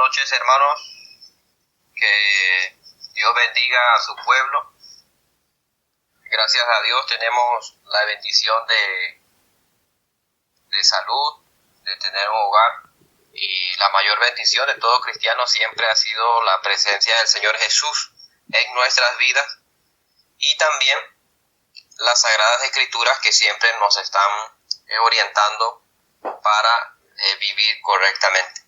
noches, hermanos. Que Dios bendiga a su pueblo. Gracias a Dios tenemos la bendición de salud, de tener un hogar. Y la mayor bendición de todo cristiano siempre ha sido la presencia del Señor Jesús en nuestras vidas. Y también las Sagradas Escrituras que siempre nos están orientando para vivir correctamente.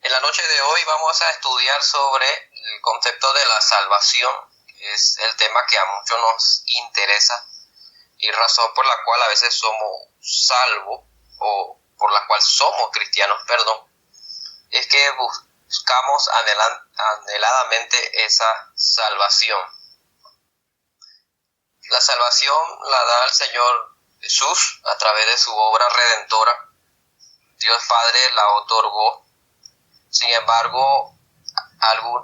En la noche de hoy vamos a estudiar sobre el concepto de la salvación, que es el tema que a muchos nos interesa y razón por la cual a veces somos salvos o por la cual somos cristianos, es que buscamos anheladamente esa salvación. La salvación la da el Señor Jesús a través de su obra redentora. Dios Padre la otorgó. Sin embargo,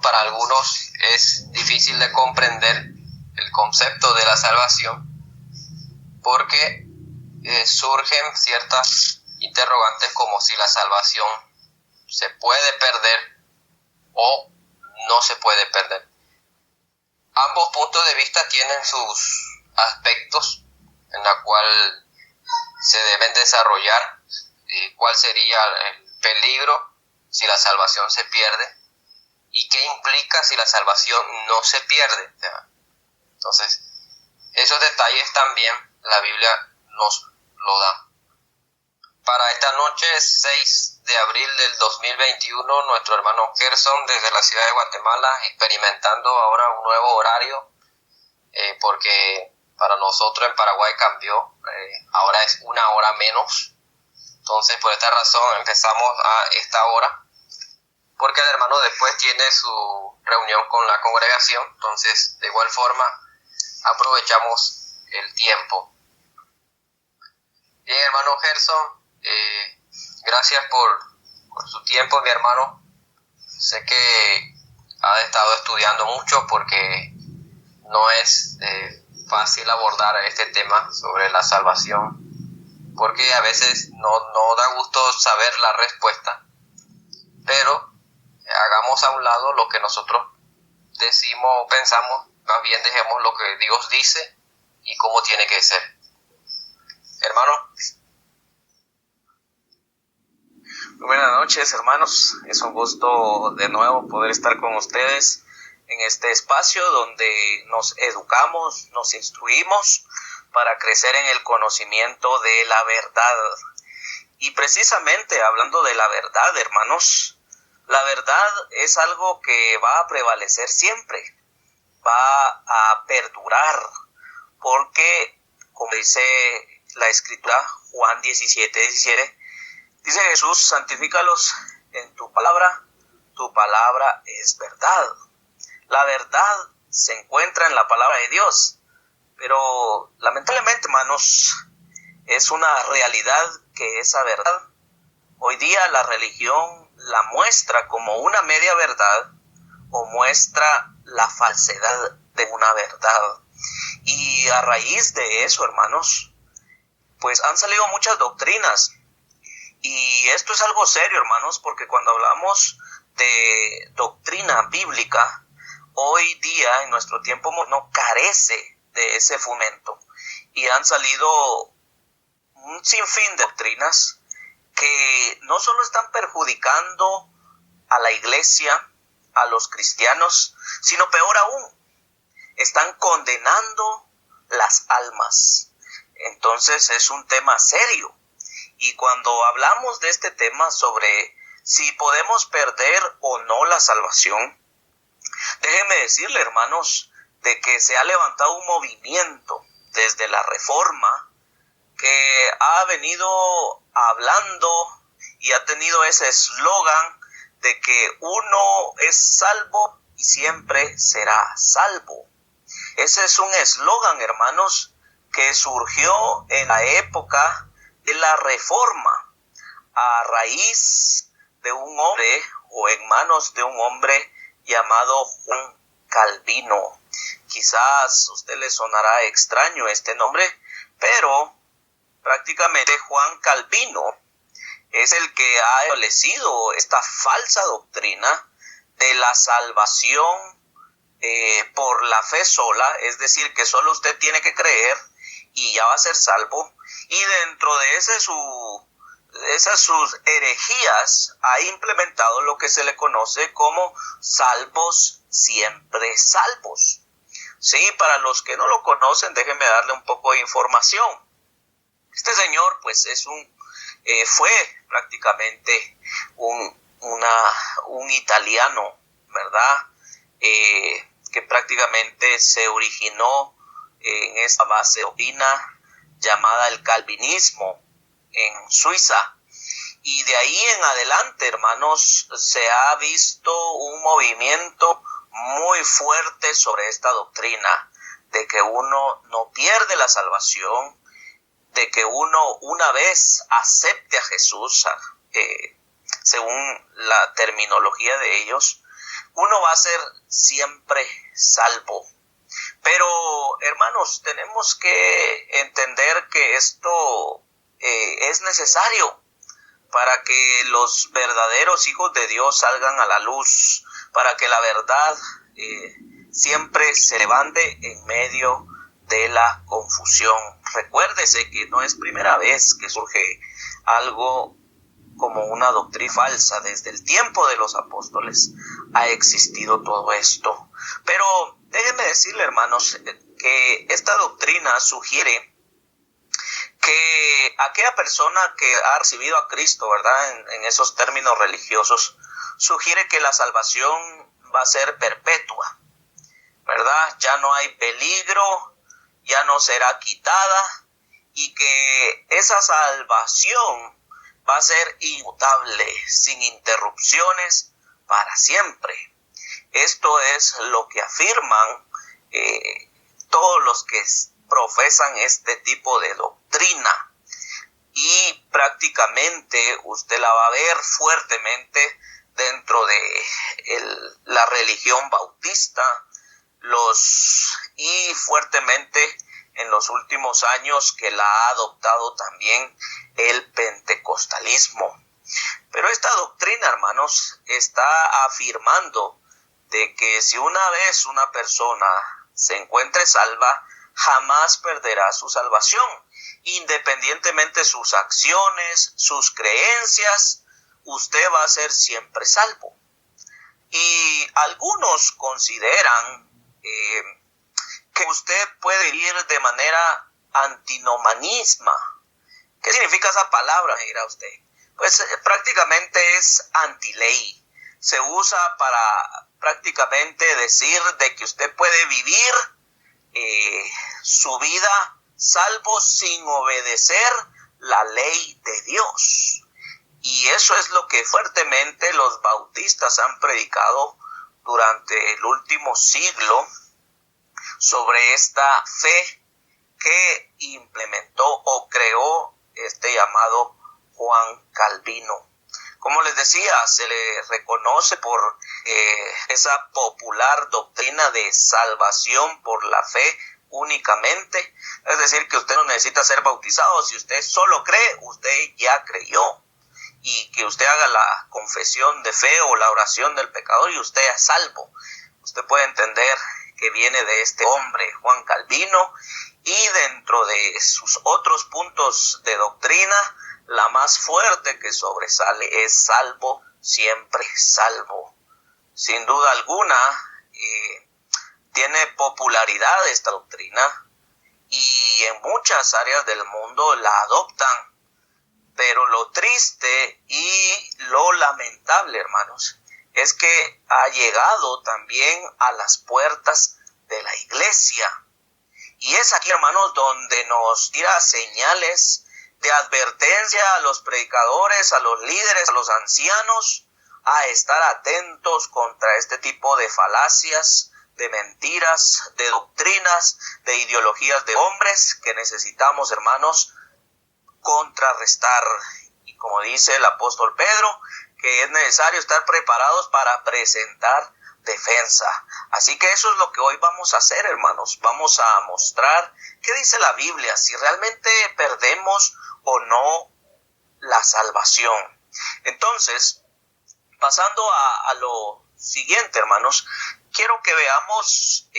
para algunos es difícil de comprender el concepto de la salvación porque surgen ciertas interrogantes como si la salvación se puede perder o no se puede perder. Ambos puntos de vista tienen sus aspectos en la cual se deben desarrollar y cuál sería el peligro si la salvación se pierde y qué implica si la salvación no se pierde. Entonces, esos detalles también la Biblia nos lo da. Para esta noche, 6 de abril del 2021, nuestro hermano Gerson desde la ciudad de Guatemala, experimentando ahora un nuevo horario, porque para nosotros en Paraguay cambió, ahora es una hora menos. Entonces, por esta razón empezamos a esta hora, porque el hermano después tiene su reunión con la congregación. Entonces, de igual forma, aprovechamos el tiempo. Bien, hermano Gerson, gracias por su tiempo, mi hermano. Sé que ha estado estudiando mucho porque no es fácil abordar este tema sobre la salvación, porque a veces no da gusto saber la respuesta, pero hagamos a un lado lo que nosotros decimos o pensamos, más bien dejemos lo que Dios dice y cómo tiene que ser. Hermano. Muy buenas noches, hermanos. Es un gusto de nuevo poder estar con ustedes en este espacio donde nos educamos, nos instruimos para crecer en el conocimiento de la verdad. Y precisamente hablando de la verdad, hermanos, la verdad es algo que va a prevalecer siempre, va a perdurar, porque, como dice la Escritura, Juan 17:17, dice Jesús: santifícalos en tu palabra es verdad. La verdad se encuentra en la palabra de Dios, pero lamentablemente, hermanos, es una realidad que esa verdad, hoy día la religión la muestra como una media verdad o muestra la falsedad de una verdad. Y a raíz de eso, hermanos, pues han salido muchas doctrinas. Y esto es algo serio, hermanos, porque cuando hablamos de doctrina bíblica, hoy día, en nuestro tiempo, no carece de ese fundamento. Y han salido un sinfín de doctrinas que no solo están perjudicando a la iglesia, a los cristianos, sino peor aún, están condenando las almas. Entonces es un tema serio. Y cuando hablamos de este tema sobre si podemos perder o no la salvación, déjenme decirle, hermanos, de que se ha levantado un movimiento desde la Reforma que ha venido hablando y ha tenido ese eslogan de que uno es salvo y siempre será salvo. Ese es un eslogan, hermanos, que surgió en la época de la Reforma, a raíz de un hombre o en manos de un hombre llamado Juan Calvino. Quizás a usted le sonará extraño este nombre, pero prácticamente Juan Calvino es el que ha establecido esta falsa doctrina de la salvación por la fe sola, es decir, que solo usted tiene que creer y ya va a ser salvo. Y dentro de esas sus herejías ha implementado lo que se le conoce como salvos siempre salvos. Sí, para los que no lo conocen, déjenme darle un poco de información. Este señor, pues, fue prácticamente un italiano, ¿verdad? Que prácticamente se originó en esta base doctrina llamada el calvinismo en Suiza. Y de ahí en adelante, hermanos, se ha visto un movimiento muy fuerte sobre esta doctrina de que uno no pierde la salvación, de que uno una vez acepte a Jesús, según la terminología de ellos, uno va a ser siempre salvo. Pero, hermanos, tenemos que entender que esto es necesario para que los verdaderos hijos de Dios salgan a la luz, para que la verdad siempre se levante en medio de la confusión. Recuérdese que no es primera vez que surge algo como una doctrina falsa. Desde el tiempo de los apóstoles ha existido todo esto. Pero déjenme decirle, hermanos, que esta doctrina sugiere que aquella persona que ha recibido a Cristo, ¿verdad?, en esos términos religiosos, sugiere que la salvación va a ser perpetua, ¿verdad? Ya no hay peligro, ya no será quitada, y que esa salvación va a ser inmutable, sin interrupciones, para siempre. Esto es lo que afirman todos los que profesan este tipo de doctrina, y prácticamente usted la va a ver fuertemente dentro de la religión bautista, y fuertemente en los últimos años que la ha adoptado también el pentecostalismo. Pero esta doctrina, hermanos, está afirmando de que si una vez una persona se encuentre salva, jamás perderá su salvación, independientemente de sus acciones, sus creencias, usted va a ser siempre salvo. Y algunos consideran que usted puede vivir de manera antinomanismo. ¿Qué significa esa palabra, me dirá usted? Pues prácticamente es antiley. Se usa para prácticamente decir de que usted puede vivir su vida salvo sin obedecer la ley de Dios. Y eso es lo que fuertemente los bautistas han predicado durante el último siglo sobre esta fe que implementó o creó este llamado Juan Calvino. Como les decía, se le reconoce por esa popular doctrina de salvación por la fe únicamente. Es decir, que usted no necesita ser bautizado. Si usted solo cree, usted ya creyó. Y que usted haga la confesión de fe o la oración del pecador y usted es salvo. Usted puede entender que viene de este hombre, Juan Calvino, y dentro de sus otros puntos de doctrina, la más fuerte que sobresale es salvo, siempre salvo. Sin duda alguna, tiene popularidad esta doctrina y en muchas áreas del mundo la adoptan. Pero lo triste y lo lamentable, hermanos, es que ha llegado también a las puertas de la iglesia. Y es aquí, hermanos, donde nos tira señales de advertencia a los predicadores, a los líderes, a los ancianos, a estar atentos contra este tipo de falacias, de mentiras, de doctrinas, de ideologías de hombres que necesitamos, hermanos, contrarrestar. Y como dice el apóstol Pedro, que es necesario estar preparados para presentar defensa. Así que eso es lo que hoy vamos a hacer, hermanos. Vamos a mostrar qué dice la Biblia, si realmente perdemos o no la salvación. Entonces, pasando a lo siguiente, hermanos, quiero que veamos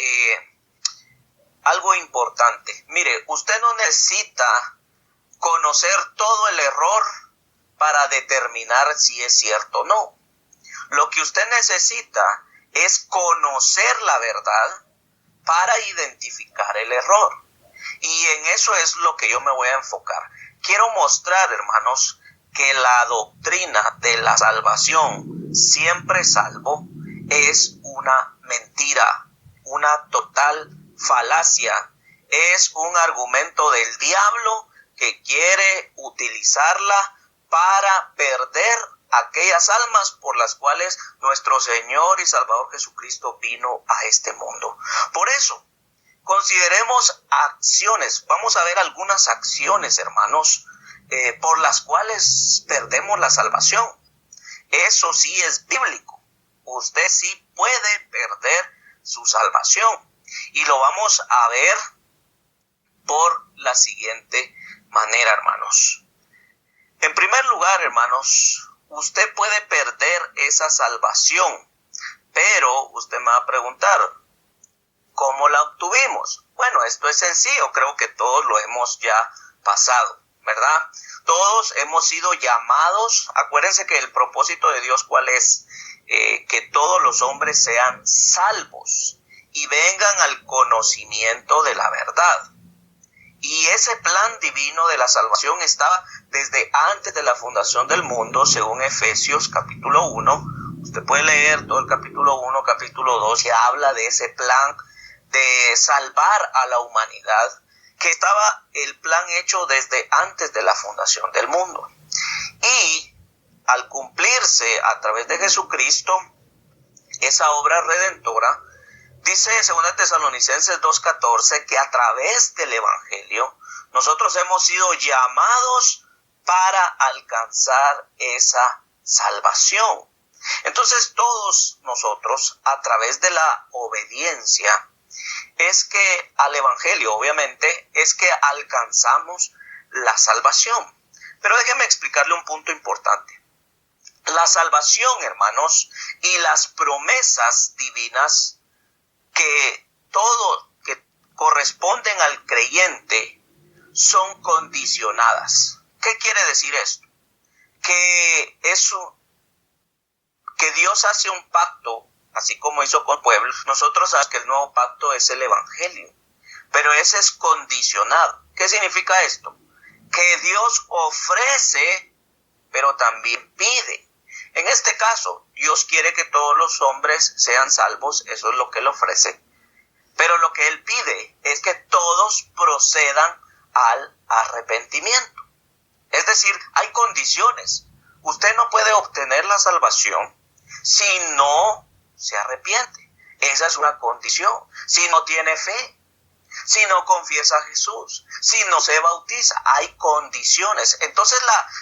algo importante. Mire, usted no necesita conocer todo el error para determinar si es cierto o no. Lo que usted necesita es conocer la verdad para identificar el error. Y en eso es lo que yo me voy a enfocar. Quiero mostrar, hermanos, que la doctrina de la salvación, siempre salvo, es una mentira, una total falacia. Es un argumento del diablo que quiere utilizarla para perder aquellas almas por las cuales nuestro Señor y Salvador Jesucristo vino a este mundo. Por eso, consideremos acciones. Vamos a ver algunas acciones, hermanos, por las cuales perdemos la salvación. Eso sí es bíblico. Usted sí puede perder su salvación. Y lo vamos a ver por la siguiente manera, hermanos. En primer lugar, hermanos, usted puede perder esa salvación, pero usted me va a preguntar, ¿cómo la obtuvimos? Bueno, esto es sencillo, creo que todos lo hemos ya pasado, ¿verdad? Todos hemos sido llamados. Acuérdense que el propósito de Dios, ¿cuál es? Que todos los hombres sean salvos y vengan al conocimiento de la verdad. Y ese plan divino de la salvación estaba desde antes de la fundación del mundo, según Efesios capítulo 1. Usted puede leer todo el capítulo 1, capítulo 2, que habla de ese plan de salvar a la humanidad, que estaba el plan hecho desde antes de la fundación del mundo. Y al cumplirse a través de Jesucristo, esa obra redentora, dice 2 Tesalonicenses 2:14 que a través del Evangelio nosotros hemos sido llamados para alcanzar esa salvación. Entonces todos nosotros, a través de la obediencia, es que al Evangelio, obviamente, es que alcanzamos la salvación. Pero déjeme explicarle un punto importante. La salvación, hermanos, y las promesas divinas que corresponden al creyente son condicionadas. ¿Qué quiere decir esto? Que Dios hace un pacto, así como hizo con pueblos. Nosotros sabemos que el nuevo pacto es el Evangelio, pero ese es condicionado. ¿Qué significa esto? Que Dios ofrece, pero también pide. En este caso, Dios quiere que todos los hombres sean salvos, eso es lo que Él ofrece. Pero lo que Él pide es que todos procedan al arrepentimiento. Es decir, hay condiciones. Usted no puede obtener la salvación si no se arrepiente. Esa es una condición. Si no tiene fe, si no confiesa a Jesús, si no se bautiza, hay condiciones. Entonces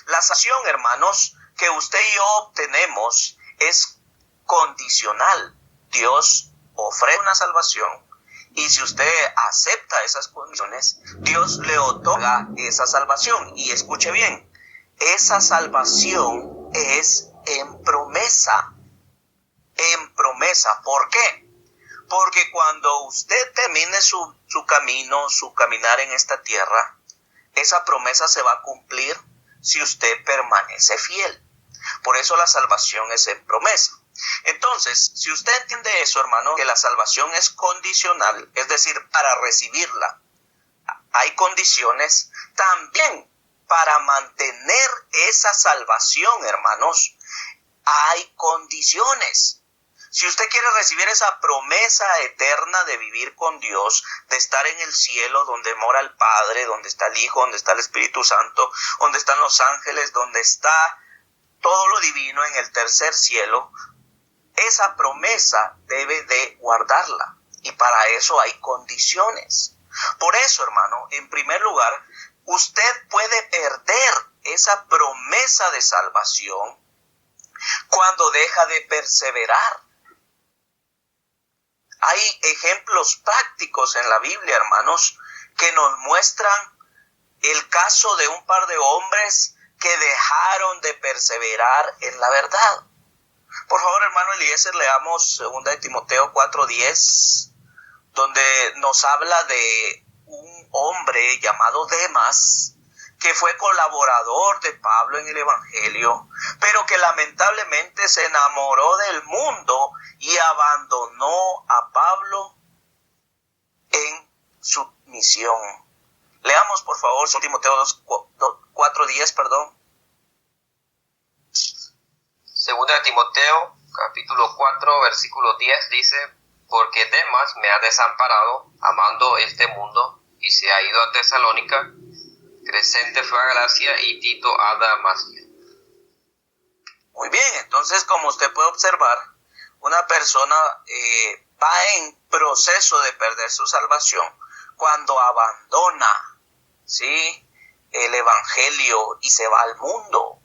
la salvación, hermanos, que usted y yo obtenemos es condicional. Dios ofrece una salvación y si usted acepta esas condiciones, Dios le otorga esa salvación. Y escuche bien, esa salvación es en promesa. En promesa. ¿Por qué? Porque cuando usted termine su camino, su caminar en esta tierra, esa promesa se va a cumplir si usted permanece fiel. Por eso la salvación es en promesa. Entonces, si usted entiende eso, hermano, que la salvación es condicional, es decir, para recibirla hay condiciones, también para mantener esa salvación, hermanos, hay condiciones. Si usted quiere recibir esa promesa eterna de vivir con Dios, de estar en el cielo donde mora el Padre, donde está el Hijo, donde está el Espíritu Santo, donde están los ángeles, donde está todo lo divino en el tercer cielo, esa promesa debe de guardarla. Y para eso hay condiciones. Por eso, hermano, en primer lugar, usted puede perder esa promesa de salvación cuando deja de perseverar. Hay ejemplos prácticos en la Biblia, hermanos, que nos muestran el caso de un par de hombres que dejaron de perseverar en la verdad. Por favor, hermano Eliezer, leamos 2 de Timoteo 4:10, donde nos habla de un hombre llamado Demas, que fue colaborador de Pablo en el Evangelio, pero que lamentablemente se enamoró del mundo y abandonó a Pablo en su misión. Leamos, por favor, 2 Timoteo 4:10, perdón. Segunda de Timoteo, capítulo 4, versículo 10, dice: porque Demas me ha desamparado, amando este mundo, y se ha ido a Tesalónica. Crescente fue a Galacia y Tito a Dalmacia. Muy bien, entonces, como usted puede observar, una persona va en proceso de perder su salvación cuando abandona, ¿sí?, el Evangelio y se va al mundo.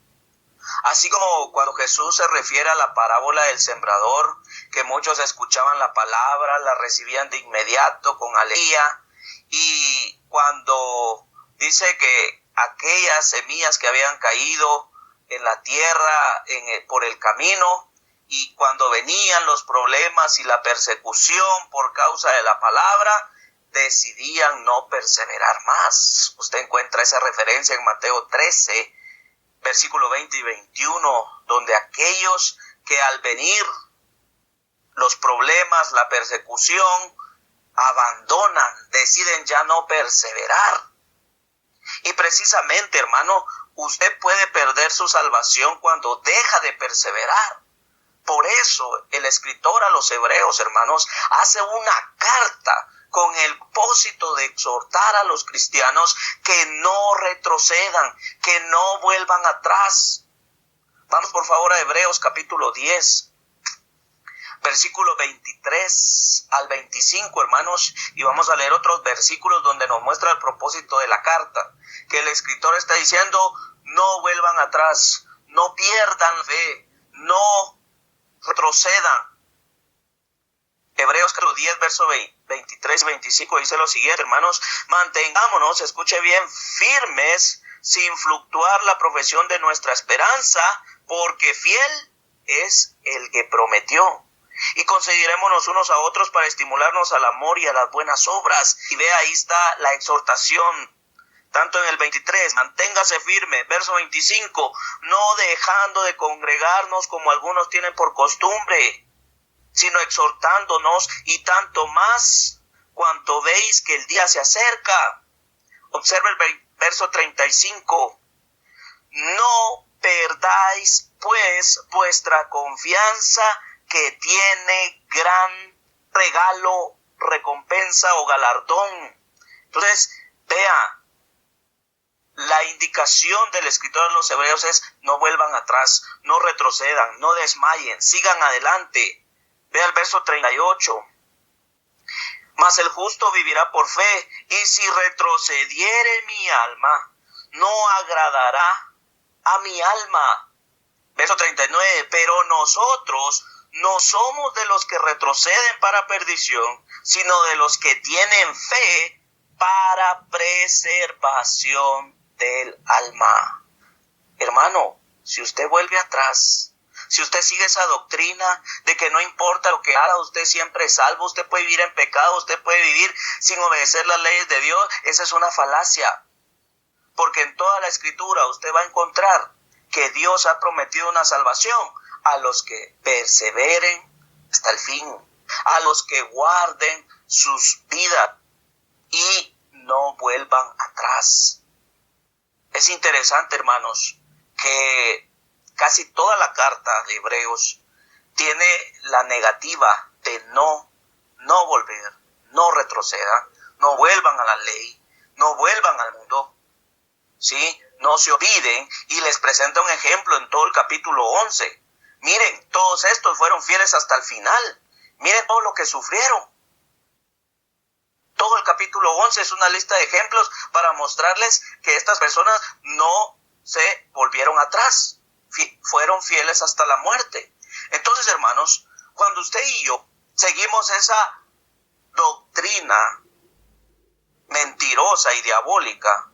Así como cuando Jesús se refiere a la parábola del sembrador, que muchos escuchaban la palabra, la recibían de inmediato con alegría, y cuando dice que aquellas semillas que habían caído en la tierra por el camino, y cuando venían los problemas y la persecución por causa de la palabra, decidían no perseverar más. Usted encuentra esa referencia en Mateo 13, versículo 20 y 21, donde aquellos que al venir los problemas, la persecución, abandonan, deciden ya no perseverar. Y precisamente, hermano, usted puede perder su salvación cuando deja de perseverar. Por eso el escritor a los hebreos, hermanos, hace una carta con el propósito de exhortar a los cristianos que no retrocedan, que no vuelvan atrás. Vamos por favor a Hebreos capítulo 10, versículo 23 al 25, hermanos, y vamos a leer otros versículos donde nos muestra el propósito de la carta, que el escritor está diciendo: no vuelvan atrás, no pierdan fe, no retrocedan. Hebreos capítulo 10, verso 23 y 25 dice lo siguiente, hermanos: mantengámonos, escuche bien, firmes, sin fluctuar la profesión de nuestra esperanza, porque fiel es el que prometió. Y considerémonos unos a otros para estimularnos al amor y a las buenas obras. Y ve, ahí está la exhortación, tanto en el 23, manténgase firme, verso 25, no dejando de congregarnos como algunos tienen por costumbre, sino exhortándonos, y tanto más cuanto veis que el día se acerca. Observa el verso 35. No perdáis pues vuestra confianza, que tiene gran regalo, recompensa o galardón. Entonces, vea, la indicación del escritor de los hebreos es: no vuelvan atrás, no retrocedan, no desmayen, sigan adelante. Vea el verso 38. Mas el justo vivirá por fe, y si retrocediere mi alma, no agradará a mi alma. Verso 39. Pero nosotros no somos de los que retroceden para perdición, sino de los que tienen fe para preservación del alma. Hermano, si usted vuelve atrás, si usted sigue esa doctrina de que no importa lo que haga, usted siempre es salvo, usted puede vivir en pecado, usted puede vivir sin obedecer las leyes de Dios, esa es una falacia. Porque en toda la escritura usted va a encontrar que Dios ha prometido una salvación a los que perseveren hasta el fin, a los que guarden sus vidas y no vuelvan atrás. Es interesante, hermanos, que casi toda la carta de Hebreos tiene la negativa de no volver, no retrocedan, no vuelvan a la ley, no vuelvan al mundo, ¿sí? No se olviden, y les presenta un ejemplo en todo el capítulo 11. Miren, todos estos fueron fieles hasta el final. Miren todo lo que sufrieron. Todo el capítulo 11 es una lista de ejemplos para mostrarles que estas personas no se volvieron atrás. Fueron fieles hasta la muerte. Entonces, hermanos, cuando usted y yo seguimos esa doctrina mentirosa y diabólica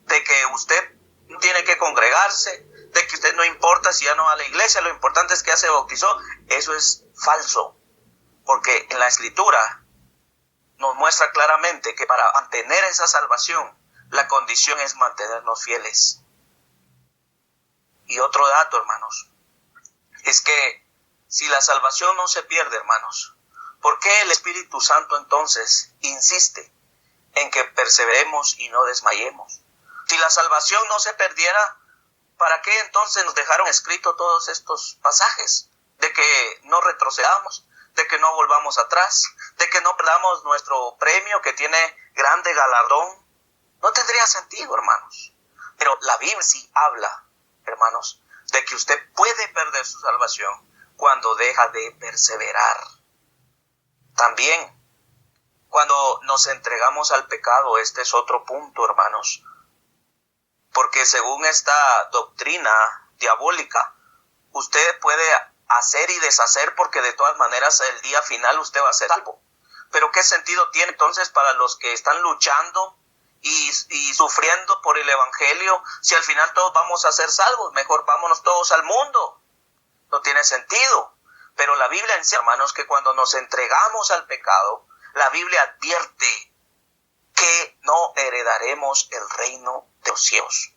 de que usted no tiene que congregarse, de que usted no importa si ya no va a la iglesia, lo importante es que ya se bautizó. Eso es falso, porque en la Escritura nos muestra claramente que para mantener esa salvación, la condición es mantenernos fieles. Y otro dato, hermanos, es que si la salvación no se pierde, hermanos, ¿por qué el Espíritu Santo entonces insiste en que perseveremos y no desmayemos? Si la salvación no se perdiera, ¿para qué entonces nos dejaron escritos todos estos pasajes? De que no retrocedamos, de que no volvamos atrás, de que no perdamos nuestro premio que tiene grande galardón. No tendría sentido, hermanos. Pero la Biblia sí habla, hermanos, de que usted puede perder su salvación cuando deja de perseverar. También, cuando nos entregamos al pecado, este es otro punto, hermanos. Porque según esta doctrina diabólica, usted puede hacer y deshacer porque de todas maneras el día final usted va a ser salvo. Pero ¿qué sentido tiene entonces para los que están luchando y sufriendo por el evangelio si al final todos vamos a ser salvos? Mejor vámonos todos al mundo. No tiene sentido. Pero la Biblia enseña, hermanos, que cuando nos entregamos al pecado, la Biblia advierte que no heredaremos el reino de los cielos.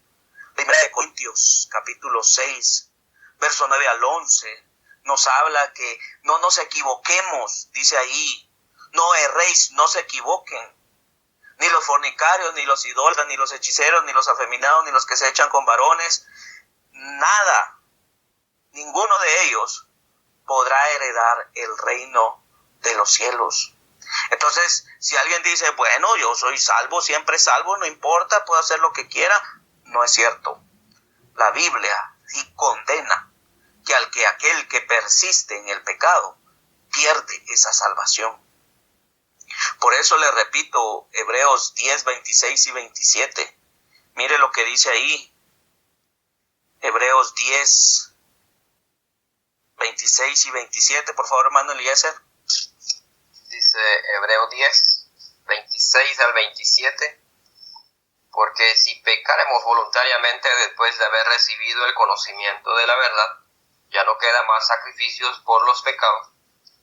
Primera de Corintios, capítulo 6, verso 9 al 11, nos habla que no nos equivoquemos, dice ahí, no erréis, no se equivoquen. Ni los fornicarios, ni los idólatras, ni los hechiceros, ni los afeminados, ni los que se echan con varones, nada, ninguno de ellos podrá heredar el reino de los cielos. Entonces, si alguien dice, bueno, yo soy salvo, siempre salvo, no importa, puedo hacer lo que quiera, no es cierto. La Biblia sí condena que aquel que persiste en el pecado pierde esa salvación. Por eso le repito, Hebreos 10, 26 y 27. Mire lo que dice ahí. Hebreos 10, 26 y 27, por favor, hermano Eliezer. Dice Hebreos 10, 26 al 27, porque si pecaremos voluntariamente después de haber recibido el conocimiento de la verdad, ya no queda más sacrificios por los pecados,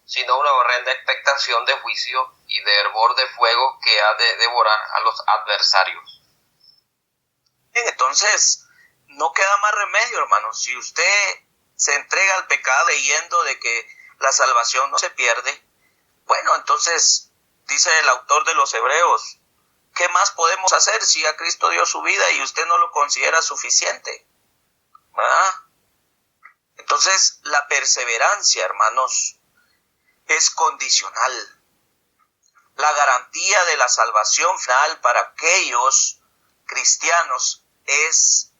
sino una horrenda expectación de juicio y de hervor de fuego que ha de devorar a los adversarios. Bien, entonces, no queda más remedio, hermanos. Si usted se entrega al pecado creyendo de que la salvación no se pierde, bueno, entonces, dice el autor de los Hebreos, ¿qué más podemos hacer si a Cristo dio su vida y usted no lo considera suficiente? ¿Verdad? Entonces, la perseverancia, hermanos, es condicional. La garantía de la salvación final para aquellos cristianos es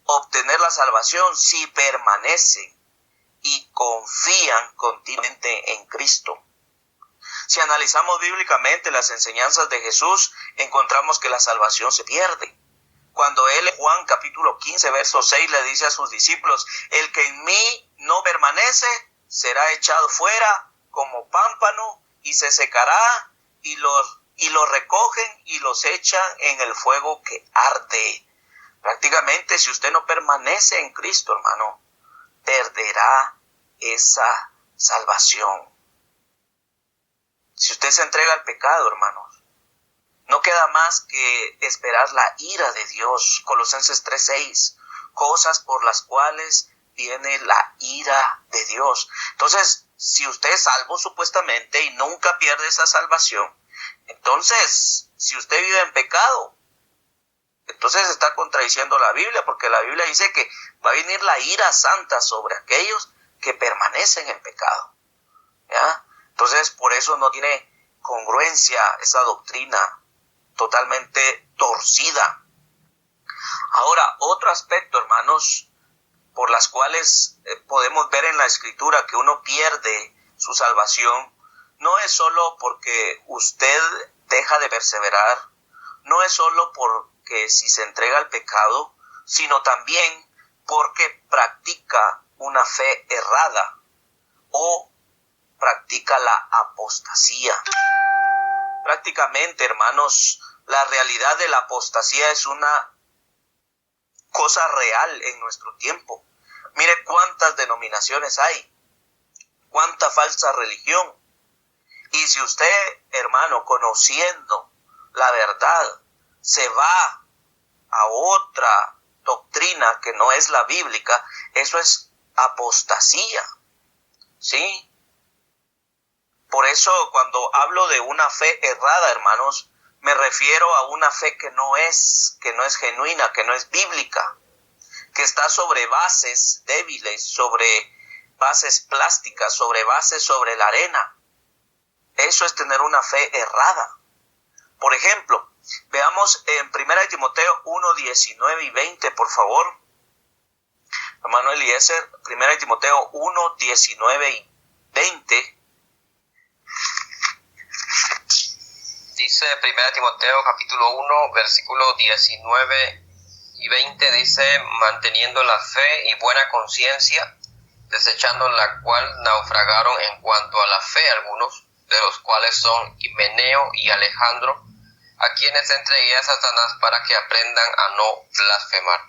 obtener la salvación si permanecen y confían continuamente en Cristo. Si analizamos bíblicamente las enseñanzas de Jesús, encontramos que la salvación se pierde. Cuando él en Juan capítulo 15, verso 6, le dice a sus discípulos, el que en mí no permanece será echado fuera como pámpano y se secará, y los recogen y los echan en el fuego que arde. Prácticamente, si usted no permanece en Cristo, hermano, perderá esa salvación. Si usted se entrega al pecado, hermanos, no queda más que esperar la ira de Dios. Colosenses 3:6, cosas por las cuales viene la ira de Dios. Entonces, si usted es salvo supuestamente y nunca pierde esa salvación, entonces, si usted vive en pecado, entonces está contradiciendo la Biblia, porque la Biblia dice que va a venir la ira santa sobre aquellos que permanecen en pecado. ¿Ya? Entonces, por eso no tiene congruencia esa doctrina totalmente torcida. Ahora, otro aspecto, hermanos, por las cuales podemos ver en la Escritura que uno pierde su salvación, no es solo porque usted deja de perseverar, no es solo porque si se entrega al pecado, sino también porque practica una fe errada o practica la apostasía. Prácticamente, hermanos, la realidad de la apostasía es una cosa real en nuestro tiempo. Mire cuántas denominaciones hay, cuánta falsa religión. Y si usted, hermano, conociendo la verdad, se va a otra doctrina que no es la bíblica, eso es apostasía, ¿sí? Por eso cuando hablo de una fe errada, hermanos, me refiero a una fe que no es genuina, que no es bíblica, que está sobre bases débiles, sobre bases plásticas, sobre bases sobre la arena. Eso es tener una fe errada. Por ejemplo, veamos en 1 Timoteo 1, 19 y 20, por favor. Hermano Eliezer, 1 Timoteo 1, 19 y 20. Dice 1 Timoteo capítulo 1, versículo 19 y 20, dice: manteniendo la fe y buena conciencia, desechando la cual naufragaron en cuanto a la fe algunos, de los cuales son Himeneo y Alejandro, a quienes entregué a Satanás para que aprendan a no blasfemar.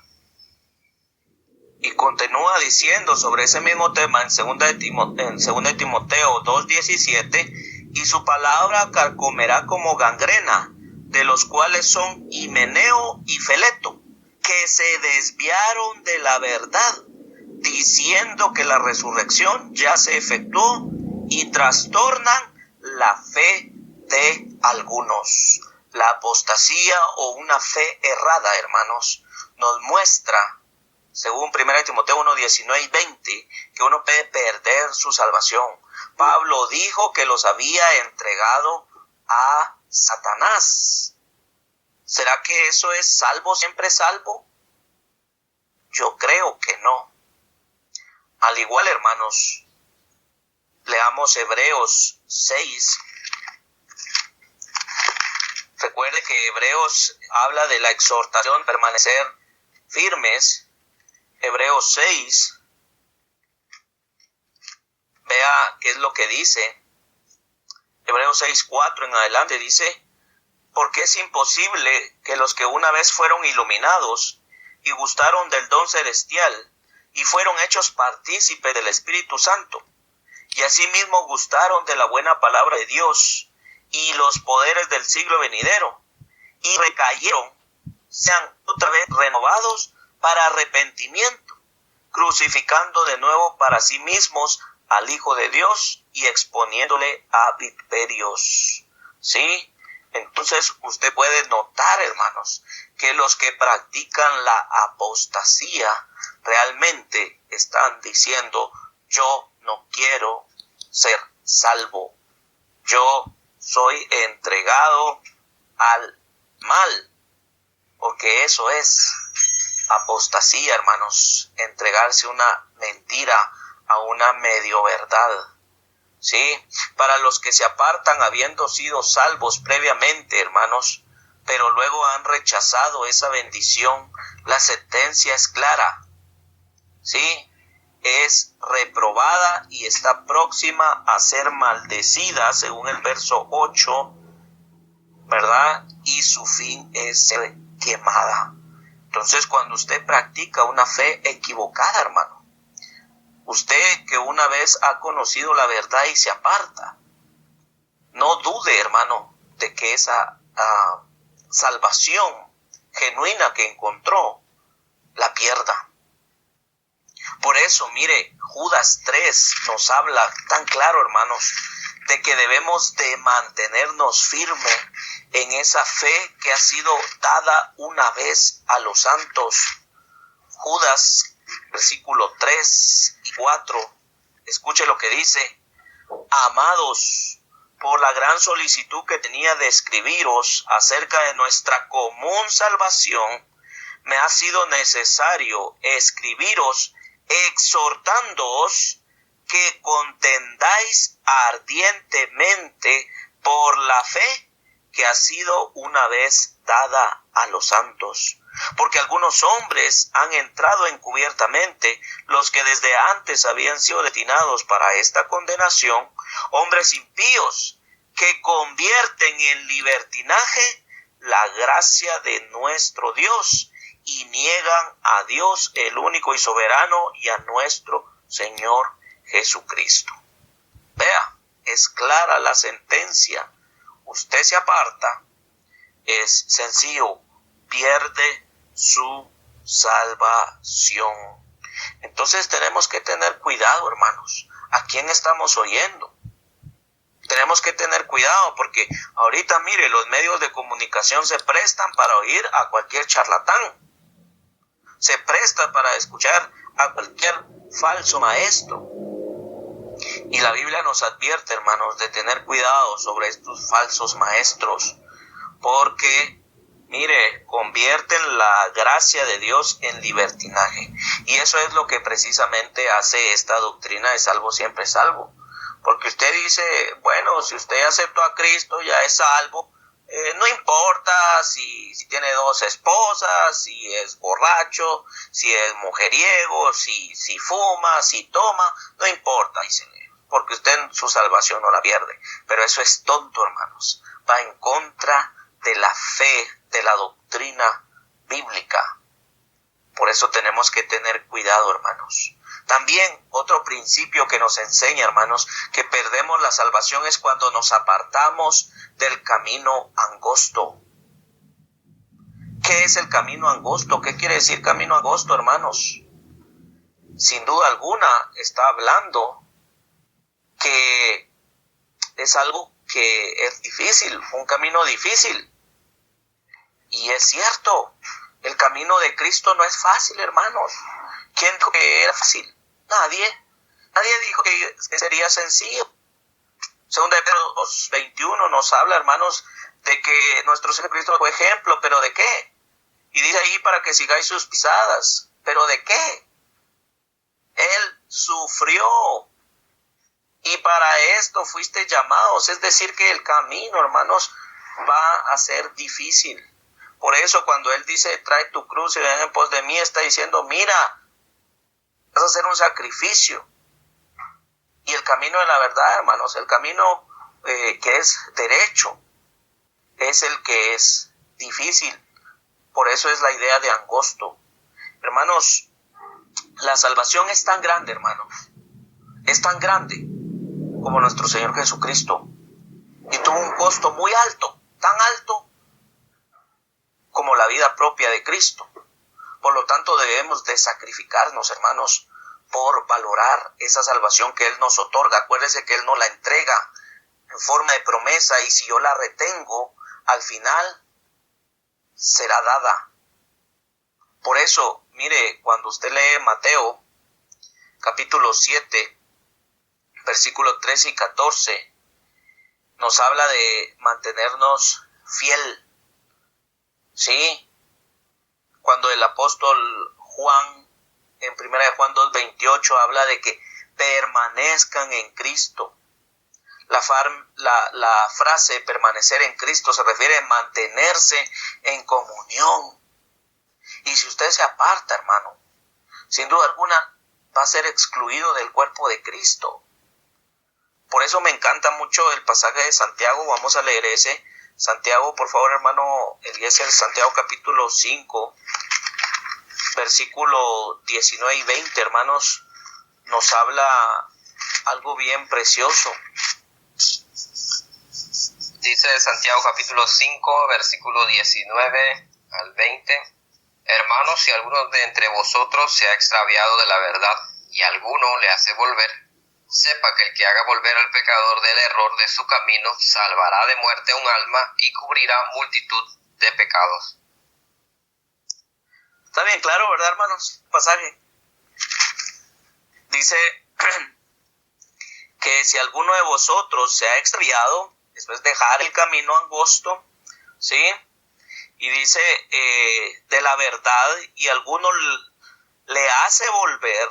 Y continúa diciendo sobre ese mismo tema en 2 Timoteo 2:17, y su palabra carcomerá como gangrena, de los cuales son Himeneo y Fileto, que se desviaron de la verdad, diciendo que la resurrección ya se efectuó, y trastornan la fe de algunos. La apostasía o una fe errada, hermanos, nos muestra, según 1 Timoteo 1, 19 y 20, que uno puede perder su salvación. Pablo dijo que los había entregado a Satanás. ¿Será que eso es salvo, siempre salvo? Yo creo que no. Al igual, hermanos, leamos Hebreos 6. Recuerde que Hebreos habla de la exhortación, permanecer firmes. Hebreos 6. Vea qué es lo que dice. Hebreos 6:4 en adelante dice: porque es imposible que los que una vez fueron iluminados y gustaron del don celestial y fueron hechos partícipes del Espíritu Santo, y asimismo gustaron de la buena palabra de Dios y los poderes del siglo venidero, y recayeron, sean otra vez renovados para arrepentimiento, crucificando de nuevo para sí mismos al Hijo de Dios y exponiéndole a viperios. ¿Sí? Entonces usted puede notar, hermanos, que los que practican la apostasía realmente están diciendo: yo no quiero ser salvo, yo soy entregado al mal, porque eso es apostasía, hermanos, entregarse una mentira, a una medio verdad. ¿Sí? Para los que se apartan habiendo sido salvos previamente, hermanos, pero luego han rechazado esa bendición, la sentencia es clara. ¿Sí? Es reprobada y está próxima a ser maldecida, según el verso 8, ¿verdad? Y su fin es ser quemada. Entonces, cuando usted practica una fe equivocada, hermano, usted que una vez ha conocido la verdad y se aparta, no dude, hermano, de que esa salvación genuina que encontró la pierda. Por eso, mire, Judas 3 nos habla tan claro, hermanos, de que debemos de mantenernos firmes en esa fe que ha sido dada una vez a los santos. Judas, versículo 3 y 4, escuche lo que dice: amados, por la gran solicitud que tenía de escribiros acerca de nuestra común salvación, me ha sido necesario escribiros exhortándoos que contendáis ardientemente por la fe que ha sido una vez dada a los santos. Porque algunos hombres han entrado encubiertamente, los que desde antes habían sido destinados para esta condenación, hombres impíos que convierten en libertinaje la gracia de nuestro Dios y niegan a Dios, el único y soberano, y a nuestro Señor Jesucristo. Vea, es clara la sentencia. Usted se aparta, es sencillo, pierde su salvación. Entonces tenemos que tener cuidado, hermanos. ¿A quién estamos oyendo? Tenemos que tener cuidado porque ahorita, mire, los medios de comunicación se prestan para oír a cualquier charlatán. Se presta para escuchar a cualquier falso maestro. Y la Biblia nos advierte, hermanos, de tener cuidado sobre estos falsos maestros, porque, mire, convierten la gracia de Dios en libertinaje. Y eso es lo que precisamente hace esta doctrina de salvo siempre salvo. Porque usted dice, bueno, si usted aceptó a Cristo, ya es salvo. No importa si tiene 2 esposas, si es borracho, si es mujeriego, si fuma, si toma, no importa, dicen ellos, porque usted su salvación no la pierde. Pero eso es tonto, hermanos. Va en contra de la fe, de la doctrina bíblica. Por eso tenemos que tener cuidado, hermanos. También otro principio que nos enseña, hermanos, que perdemos la salvación es cuando nos apartamos del camino angosto. ¿Qué es el camino angosto? ¿Qué quiere decir camino angosto, hermanos? Sin duda alguna está hablando que es algo que es difícil, un camino difícil. Y es cierto, el camino de Cristo no es fácil, hermanos. ¿Quién dijo que era fácil? Nadie dijo que sería sencillo. Según de Pedro 2:21 nos habla, hermanos, de que nuestro Señor Cristo fue ejemplo, ¿pero de qué? Y dice ahí para que sigáis sus pisadas, ¿pero de qué? Él sufrió y para esto fuiste llamados, es decir que el camino, hermanos, va a ser difícil. Por eso cuando Él dice, trae tu cruz y ven en pos de mí, está diciendo, mira, vas a hacer un sacrificio. Y el camino de la verdad, hermanos, el camino que es derecho, es el que es difícil. Por eso es la idea de angosto. Hermanos, la salvación es tan grande, hermanos. Es tan grande como nuestro Señor Jesucristo. Y tuvo un costo muy alto, tan alto como la vida propia de Cristo. Por lo tanto, debemos de sacrificarnos, hermanos, por valorar esa salvación que Él nos otorga. Acuérdese que Él nos la entrega en forma de promesa y si yo la retengo, al final será dada. Por eso, mire, cuando usted lee Mateo, capítulo 7, versículos 13 y 14, nos habla de mantenernos fiel. ¿Sí? Cuando el apóstol Juan, en 1 Juan 2:28, habla de que permanezcan en Cristo. La frase permanecer en Cristo se refiere a mantenerse en comunión. Y si usted se aparta, hermano, sin duda alguna va a ser excluido del cuerpo de Cristo. Por eso me encanta mucho el pasaje de Santiago. Vamos a leer ese. Santiago, por favor, hermano Eliezer, Santiago capítulo 5, versículo 19 y 20, hermanos, nos habla algo bien precioso. Dice Santiago capítulo 5, versículo 19 al 20. Hermanos, si alguno de entre vosotros se ha extraviado de la verdad y alguno le hace volver, sepa que el que haga volver al pecador del error de su camino salvará de muerte un alma y cubrirá multitud de pecados. Está bien claro, ¿verdad, hermanos? Pasaje. Dice que si alguno de vosotros se ha extraviado, después de dejar el camino angosto, ¿sí? Y dice de la verdad y alguno le hace volver,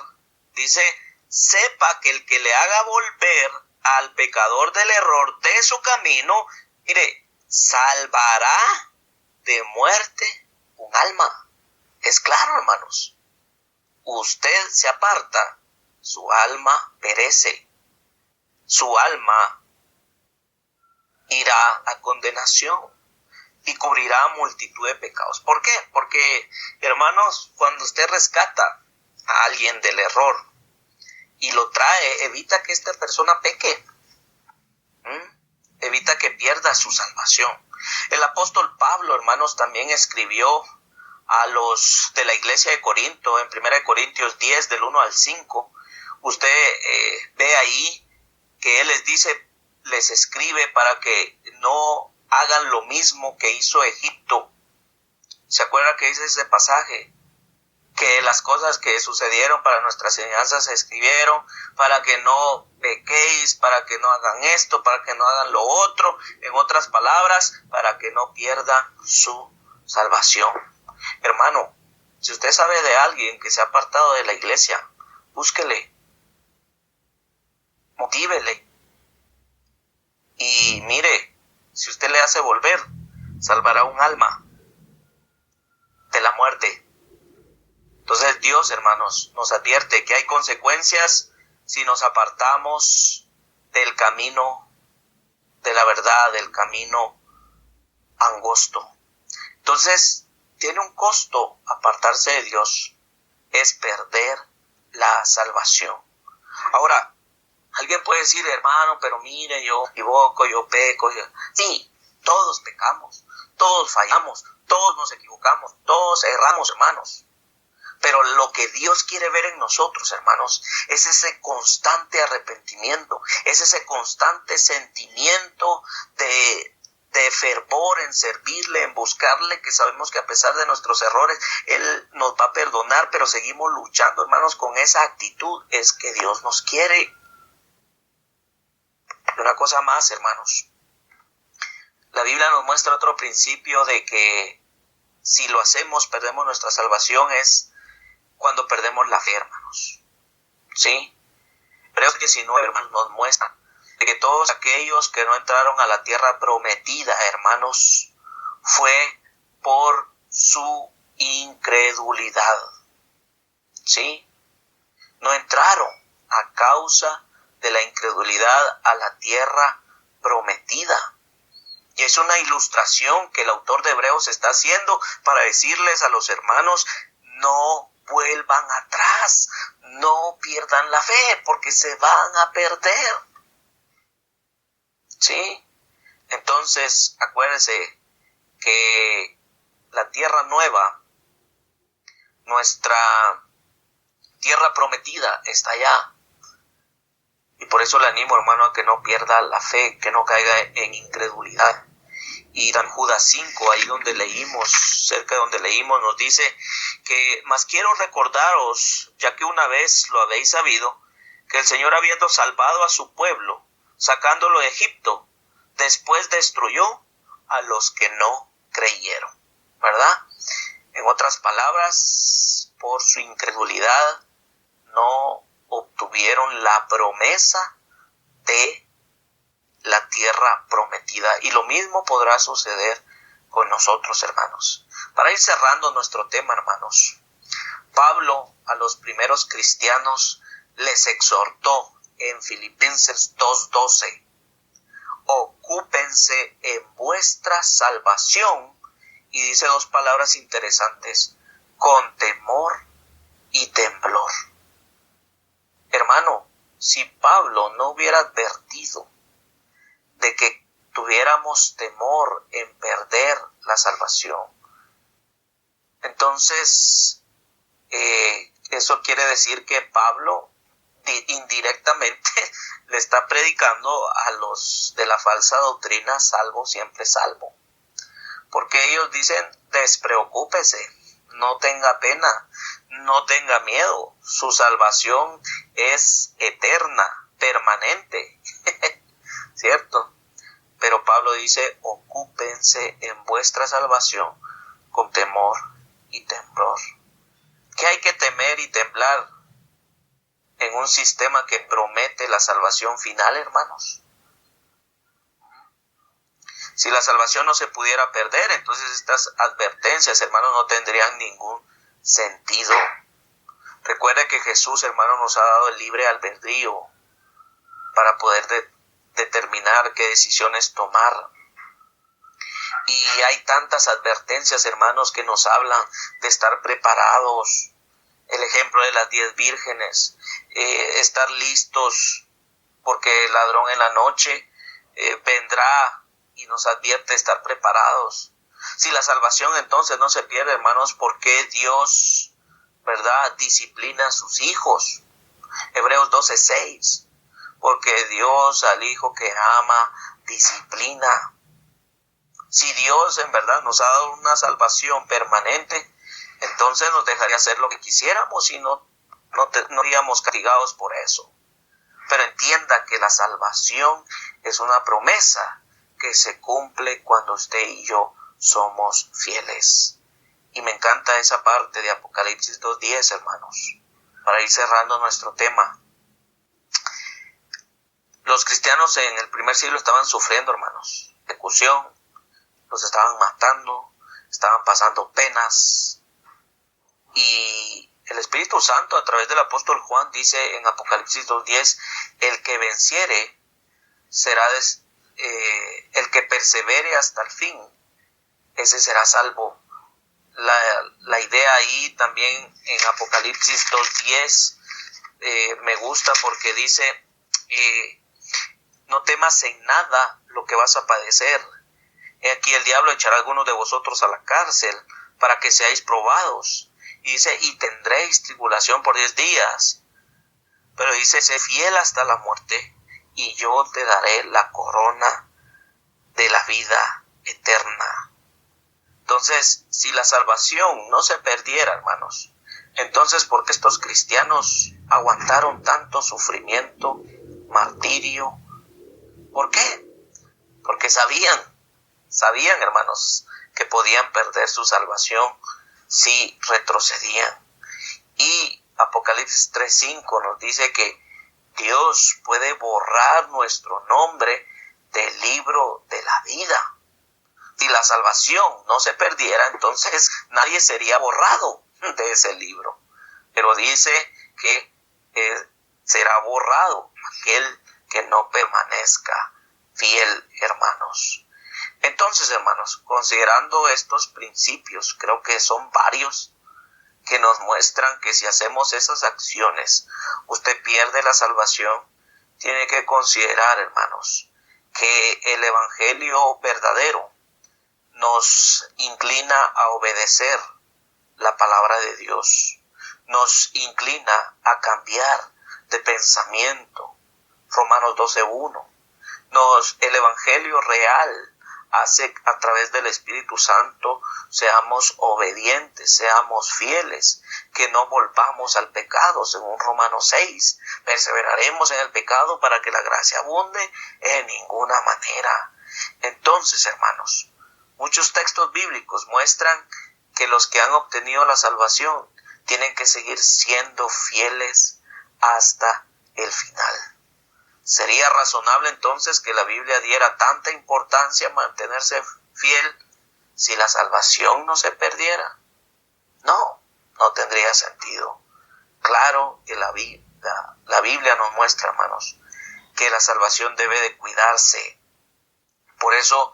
dice, sepa que el que le haga volver al pecador del error de su camino, mire, salvará de muerte un alma. Es claro, hermanos. Usted se aparta, su alma perece. Su alma irá a condenación. y cubrirá multitud de pecados. ¿Por qué? Porque, hermanos, cuando usted rescata a alguien del error y lo trae, evita que esta persona peque, evita que pierda su salvación. El apóstol Pablo, hermanos, también escribió a los de la iglesia de Corinto, en 1 Corintios 10, del 1 al 5, usted ve ahí que él les dice, les escribe para que no hagan lo mismo que hizo Egipto. ¿Se acuerda que dice ese pasaje? Que las cosas que sucedieron para nuestras enseñanzas se escribieron para que no pequéis, para que no hagan esto, para que no hagan lo otro, en otras palabras, para que no pierdan su salvación. Hermano, si usted sabe de alguien que se ha apartado de la iglesia, búsquele, motívele, y mire, si usted le hace volver, salvará un alma de la muerte. Entonces Dios, hermanos, nos advierte que hay consecuencias si nos apartamos del camino de la verdad, del camino angosto. Entonces, tiene un costo apartarse de Dios, es perder la salvación. Ahora, alguien puede decir, hermano, pero mire, yo equivoco, yo peco. Sí, todos pecamos, todos fallamos, todos nos equivocamos, todos erramos, hermanos. Pero lo que Dios quiere ver en nosotros, hermanos, es ese constante arrepentimiento, es ese constante sentimiento de fervor en servirle, en buscarle, que sabemos que a pesar de nuestros errores, Él nos va a perdonar, pero seguimos luchando, hermanos, con esa actitud. Es que Dios nos quiere. Y una cosa más, hermanos, la Biblia nos muestra otro principio de que si lo hacemos, perdemos nuestra salvación, es cuando perdemos la fe, hermanos. ¿Sí? Hebreos 19, hermanos, nos muestra de que todos aquellos que no entraron a la tierra prometida, hermanos, fue por su incredulidad. ¿Sí? No entraron a causa de la incredulidad a la tierra prometida. Y es una ilustración que el autor de Hebreos está haciendo para decirles a los hermanos, no vuelvan atrás, no pierdan la fe, porque se van a perder. ¿Sí? Entonces, acuérdense que la tierra nueva, nuestra tierra prometida, está allá. Y por eso le animo, hermano, a que no pierda la fe, que no caiga en incredulidad. Y en Judas 5, ahí donde leímos, cerca de donde leímos, nos dice que mas quiero recordaros, ya que una vez lo habéis sabido, que el Señor, habiendo salvado a su pueblo, sacándolo de Egipto, después destruyó a los que no creyeron, ¿verdad? En otras palabras, por su incredulidad no obtuvieron la promesa de la tierra prometida, y lo mismo podrá suceder con nosotros, hermanos. Para ir cerrando nuestro tema, hermanos, Pablo a los primeros cristianos les exhortó en Filipenses 2:12: ocúpense en vuestra salvación, y dice dos palabras interesantes: con temor y temblor. Hermano, si Pablo no hubiera advertido de que tuviéramos temor en perder la salvación, entonces eso quiere decir que Pablo indirectamente le está predicando a los de la falsa doctrina, salvo siempre salvo, porque ellos dicen: despreocúpese, no tenga pena, no tenga miedo, su salvación es eterna, permanente. ¿Cierto? Pero Pablo dice: ocúpense en vuestra salvación con temor y temblor. ¿Qué hay que temer y temblar en un sistema que promete la salvación final, hermanos? Si la salvación no se pudiera perder, entonces estas advertencias, hermanos, no tendrían ningún sentido. Recuerde que Jesús, hermanos, nos ha dado el libre albedrío para poder determinar qué decisiones tomar. Y hay tantas advertencias, hermanos, que nos hablan de estar preparados. El ejemplo de las 10 vírgenes, estar listos, porque el ladrón en la noche vendrá y nos advierte estar preparados. Si la salvación entonces no se pierde, hermanos, ¿por qué Dios, verdad, disciplina a sus hijos? Hebreos 12:6, porque Dios al hijo que ama disciplina. Si Dios en verdad nos ha dado una salvación permanente, entonces nos dejaría hacer lo que quisiéramos y no iríamos castigados por eso. Pero entienda que la salvación es una promesa que se cumple cuando usted y yo somos fieles. Y me encanta esa parte de Apocalipsis 2:10, hermanos, para ir cerrando nuestro tema. Los cristianos en el primer siglo estaban sufriendo, hermanos, persecución, los estaban matando, estaban pasando penas. Y el Espíritu Santo a través del apóstol Juan dice en Apocalipsis 2:10, el que venciere será el que persevere hasta el fin, ese será salvo. La idea ahí también en Apocalipsis 2:10 me gusta porque dice, no temas en nada lo que vas a padecer. He aquí el diablo echará a algunos de vosotros a la cárcel para que seáis probados. Y dice, y tendréis tribulación por 10 días. Pero dice, sé fiel hasta la muerte, y yo te daré la corona de la vida eterna. Entonces, si la salvación no se perdiera, hermanos, entonces, ¿por qué estos cristianos aguantaron tanto sufrimiento, martirio? ¿Por qué? Porque sabían, hermanos, que podían perder su salvación si retrocedían. Y Apocalipsis 3:5 nos dice que Dios puede borrar nuestro nombre del libro de la vida. Si la salvación no se perdiera, entonces nadie sería borrado de ese libro. Pero dice que será borrado aquel que no permanezca fiel, hermanos. Entonces, hermanos, considerando estos principios, creo que son varios, que nos muestran que si hacemos esas acciones, usted pierde la salvación. Tiene que considerar, hermanos, que el evangelio verdadero nos inclina a obedecer la palabra de Dios, nos inclina a cambiar de pensamiento. Romanos 12:1. El evangelio real hace a través del Espíritu Santo seamos obedientes, seamos fieles, que no volvamos al pecado, según Romanos 6. Perseveraremos en el pecado para que la gracia abunde, en ninguna manera. Entonces, hermanos, muchos textos bíblicos muestran que los que han obtenido la salvación tienen que seguir siendo fieles hasta el final. ¿Sería razonable entonces que la Biblia diera tanta importancia a mantenerse fiel si la salvación no se perdiera? No tendría sentido. Claro que la Biblia nos muestra, hermanos, que la salvación debe de cuidarse. Por eso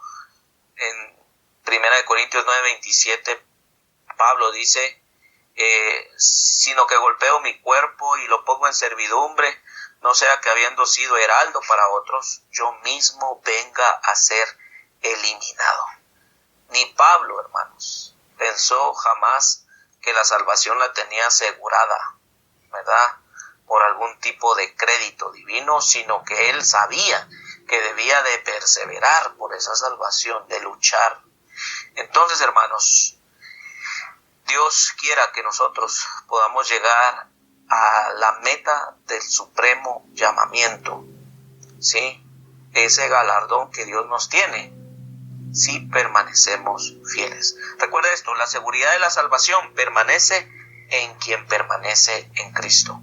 en 1 Corintios 9:27 Pablo dice, sino que golpeo mi cuerpo y lo pongo en servidumbre, no sea que habiendo sido heraldo para otros, yo mismo venga a ser eliminado. Ni Pablo, hermanos, pensó jamás que la salvación la tenía asegurada, ¿verdad?, por algún tipo de crédito divino, sino que él sabía que debía de perseverar por esa salvación, de luchar. Entonces, hermanos, Dios quiera que nosotros podamos llegar a la meta del supremo llamamiento, ¿sí? Ese galardón que Dios nos tiene si permanecemos fieles. Recuerda esto, la seguridad de la salvación permanece en quien permanece en Cristo.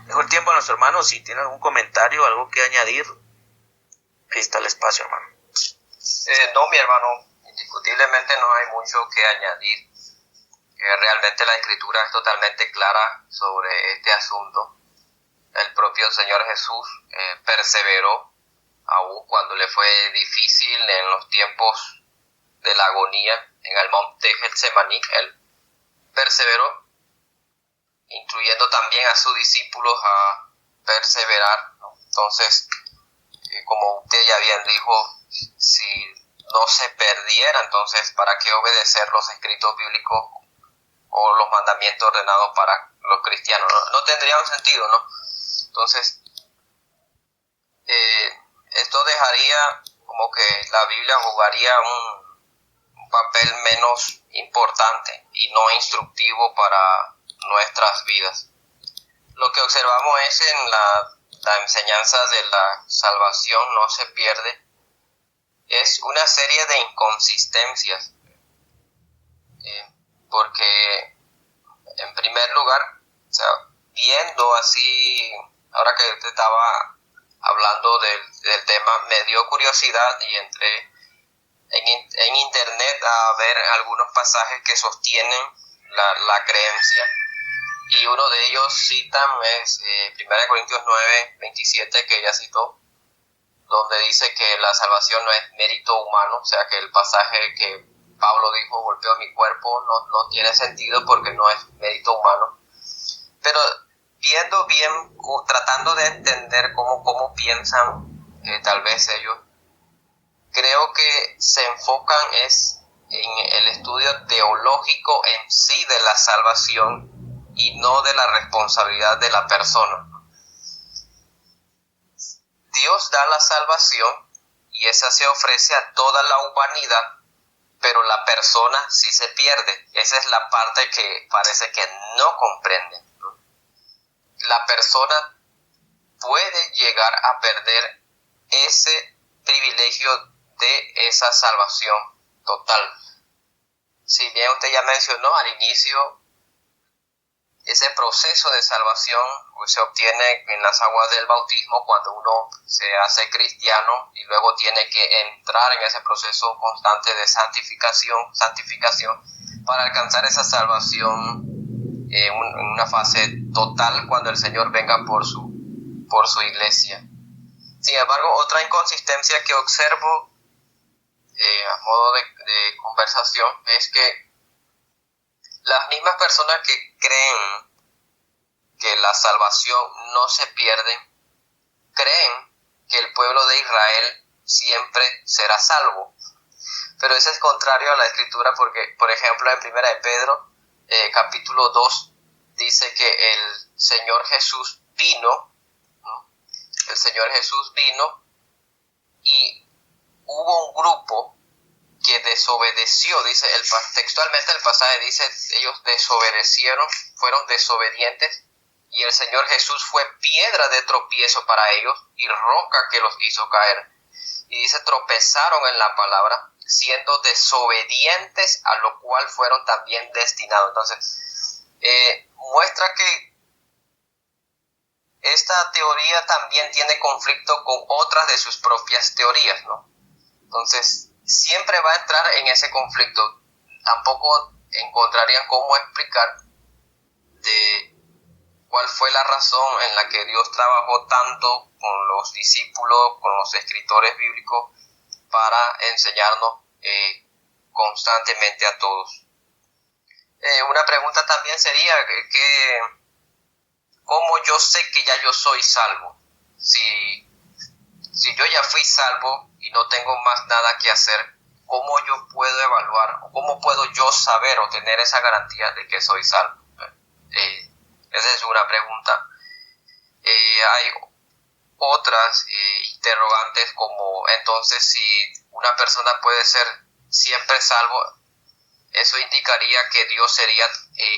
Dejo el tiempo a nuestros hermanos. Si tienen algún comentario, algo que añadir, ahí está el espacio, hermano. No, mi hermano, indiscutiblemente no hay mucho que añadir. Realmente la Escritura es totalmente clara sobre este asunto. El propio Señor Jesús perseveró aún cuando le fue difícil en los tiempos de la agonía en el monte Getsemaní, él perseveró, incluyendo también a sus discípulos a perseverar, ¿no? Entonces, como usted ya bien dijo, si no se perdiera, entonces, ¿para qué obedecer los escritos bíblicos o los mandamientos ordenados para los cristianos? No tendría un sentido, ¿no? Entonces, esto dejaría como que la Biblia jugaría un papel menos importante y no instructivo para nuestras vidas. Lo que observamos es en la enseñanza de la salvación no se pierde, es una serie de inconsistencias, porque en primer lugar, o sea, viendo así, ahora que usted estaba hablando del tema, me dio curiosidad y entré en internet a ver algunos pasajes que sostienen la creencia, y uno de ellos citan es 1 Corintios 9:27, que ella citó, donde dice que la salvación no es mérito humano, o sea que el pasaje que Pablo dijo, golpeó mi cuerpo, no tiene sentido porque no es mérito humano. Pero viendo bien, tratando de entender cómo piensan tal vez ellos, creo que se enfocan en el estudio teológico en sí de la salvación y no de la responsabilidad de la persona. Dios da la salvación y esa se ofrece a toda la humanidad, pero la persona sí se pierde. Esa es la parte que parece que no comprende. La persona puede llegar a perder ese privilegio de esa salvación total. Si bien usted ya mencionó al inicio, ese proceso de salvación pues se obtiene en las aguas del bautismo cuando uno se hace cristiano y luego tiene que entrar en ese proceso constante de santificación para alcanzar esa salvación en una fase total cuando el Señor venga por su iglesia. Sin embargo, otra inconsistencia que observo a modo de conversación es que las mismas personas que creen que la salvación no se pierde, creen que el pueblo de Israel siempre será salvo. Pero eso es contrario a la Escritura porque, por ejemplo, en 1 de Pedro, capítulo 2, dice que el Señor Jesús vino, ¿no? El Señor Jesús vino y hubo un grupo que desobedeció, dice textualmente el pasaje dice, ellos desobedecieron, fueron desobedientes, y el Señor Jesús fue piedra de tropiezo para ellos y roca que los hizo caer. Y dice, tropezaron en la palabra, siendo desobedientes, a lo cual fueron también destinados. Entonces, muestra que esta teoría también tiene conflicto con otras de sus propias teorías, ¿no? Entonces, siempre va a entrar en ese conflicto. Tampoco encontrarían cómo explicar de cuál fue la razón en la que Dios trabajó tanto con los discípulos, con los escritores bíblicos, para enseñarnos constantemente a todos. Una pregunta también sería que ¿cómo yo sé que ya yo soy salvo? Si yo ya fui salvo y no tengo más nada que hacer, ¿cómo yo puedo evaluar o cómo puedo yo saber o tener esa garantía de que soy salvo? Esa es una pregunta. Hay otras interrogantes como, entonces, si una persona puede ser siempre salvo, eso indicaría que Dios sería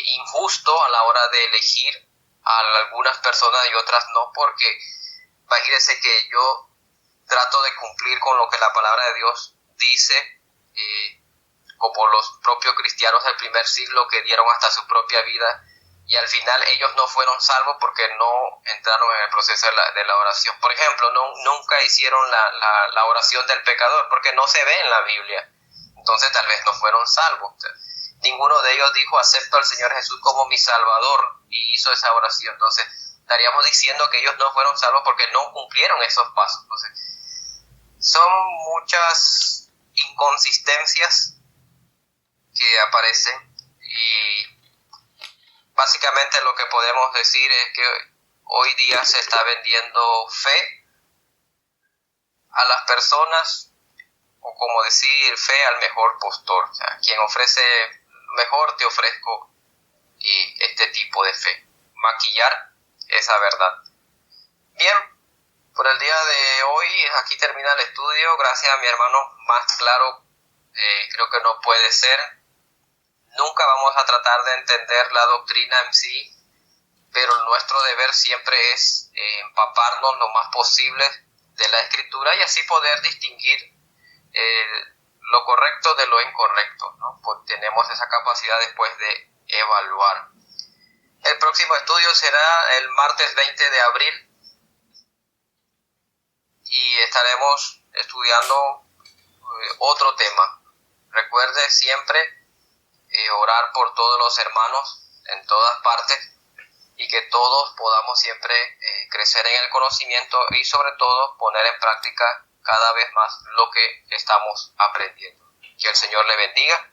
injusto a la hora de elegir a algunas personas y otras no, porque imagínense que yo trato de cumplir con lo que la palabra de Dios dice, como los propios cristianos del primer siglo que dieron hasta su propia vida, y al final ellos no fueron salvos porque no entraron en el proceso de la oración. Por ejemplo, nunca hicieron la oración del pecador porque no se ve en la Biblia. Entonces tal vez no fueron salvos. Ninguno de ellos dijo, acepto al Señor Jesús como mi Salvador, y hizo esa oración. Entonces estaríamos diciendo que ellos no fueron salvos porque no cumplieron esos pasos. Entonces, son muchas inconsistencias que aparecen, y básicamente lo que podemos decir es que hoy día se está vendiendo fe a las personas, o como decir, fe al mejor postor. O sea, quien ofrece mejor, te ofrezco este tipo de fe. Maquillar esa verdad. Bien, por el día de hoy aquí termina el estudio. Gracias a mi hermano, más claro creo que no puede ser. Nunca vamos a tratar de entender la doctrina en sí, pero nuestro deber siempre es empaparnos lo más posible de la Escritura y así poder distinguir lo correcto de lo incorrecto, ¿no? Pues tenemos esa capacidad después de evaluar. El próximo estudio será el martes 20 de abril y estaremos estudiando otro tema. Recuerde siempre orar por todos los hermanos en todas partes y que todos podamos siempre crecer en el conocimiento y sobre todo poner en práctica cada vez más lo que estamos aprendiendo. Que el Señor le bendiga